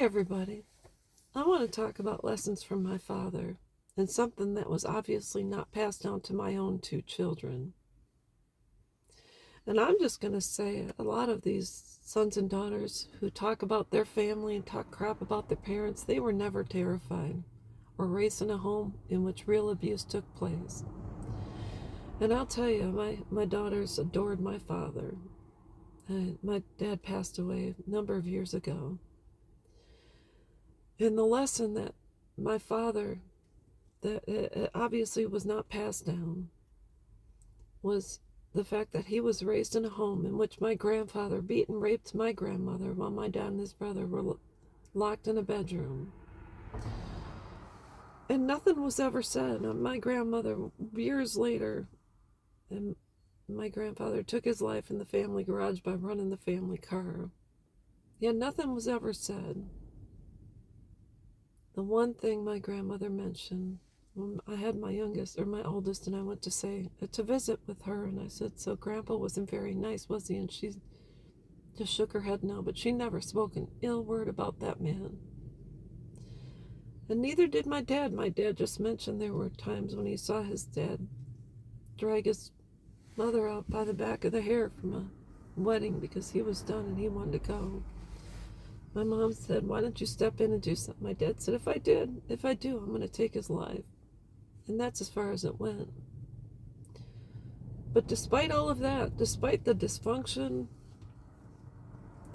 everybody. I want to talk about lessons from my father and something that was obviously not passed down to my own two children. And I'm just going to say a lot of these sons and daughters who talk about their family and talk crap about their parents, they were never terrified or raised in a home in which real abuse took place. And I'll tell you, my daughters adored my father. My dad passed away a number of years ago. And the lesson that my father, that it obviously was not passed down, was the fact that he was raised in a home in which my grandfather beat and raped my grandmother while my dad and his brother were locked in a bedroom. And nothing was ever said. My grandmother, years later, and my grandfather took his life in the family garage by running the family car. Yet nothing was ever said. The one thing my grandmother mentioned, when I had my oldest, and I went to visit with her, and I said, "So Grandpa wasn't very nice, was he?" And she just shook her head no, but she never spoke an ill word about that man. And neither did my dad. My dad just mentioned there were times when he saw his dad drag his mother out by the back of the hair from a wedding because he was done and he wanted to go. My mom said, "Why don't you step in and do something?" My dad said, if I do, I'm going to take his life. And that's as far as it went. But despite all of that, despite the dysfunction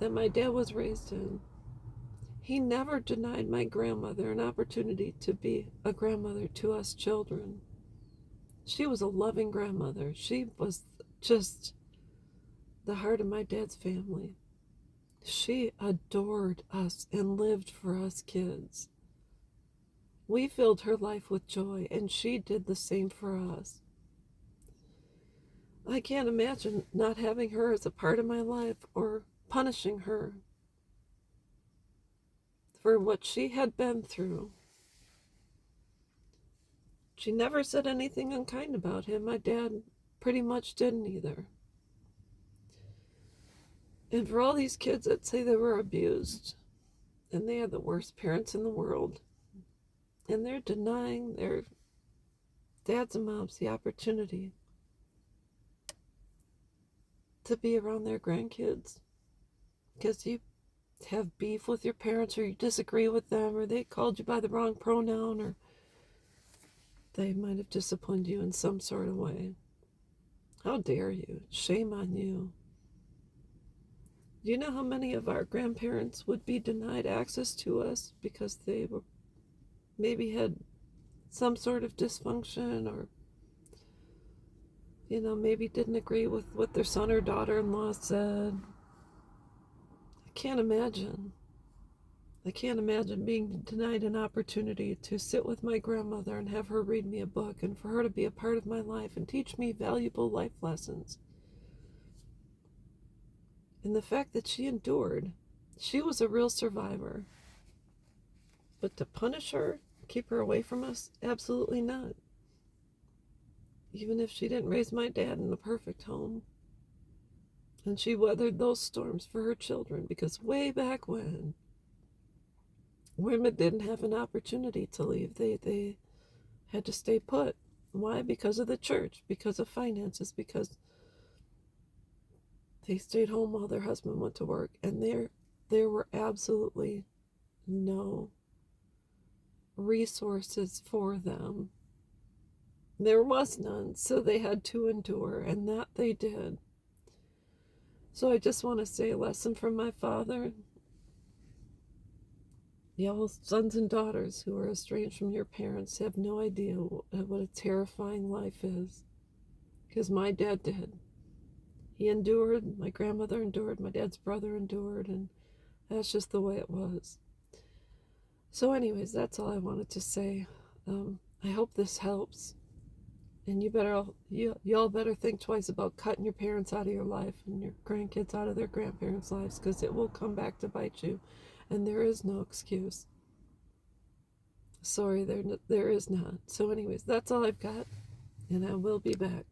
that my dad was raised in, he never denied my grandmother an opportunity to be a grandmother to us children. She was a loving grandmother. She was just the heart of my dad's family. She adored us and lived for us kids. We filled her life with joy, and she did the same for us. I can't imagine not having her as a part of my life or punishing her for what she had been through. She never said anything unkind about him. My dad pretty much didn't either. And for all these kids that say they were abused, and they are the worst parents in the world, and they're denying their dads and moms the opportunity to be around their grandkids because you have beef with your parents, or you disagree with them, or they called you by the wrong pronoun, or they might have disciplined you in some sort of way. How dare you? Shame on you. Do you know how many of our grandparents would be denied access to us because they were maybe had some sort of dysfunction, or maybe didn't agree with what their son or daughter-in-law said? I can't imagine being denied an opportunity to sit with my grandmother and have her read me a book, and for her to be a part of my life and teach me valuable life lessons. And the fact that she endured, she was a real survivor. But to punish her, keep her away from us, absolutely not. Even if she didn't raise my dad in the perfect home. And she weathered those storms for her children, because way back when, women didn't have an opportunity to leave. They had to stay put. Why? Because of the church, because of finances, because they stayed home while their husband went to work. And there were absolutely no resources for them. There was none, so they had to endure, and that they did. So I just want to say a lesson from my father. Y'all sons and daughters who are estranged from your parents have no idea what a terrifying life is. Because my dad did. He endured, my grandmother endured, my dad's brother endured, and that's just the way it was. So anyways, that's all I wanted to say. I hope this helps. And y'all better think twice about cutting your parents out of your life and your grandkids out of their grandparents' lives, because it will come back to bite you. And there is no excuse. Sorry, there is not. So anyways, that's all I've got, and I will be back.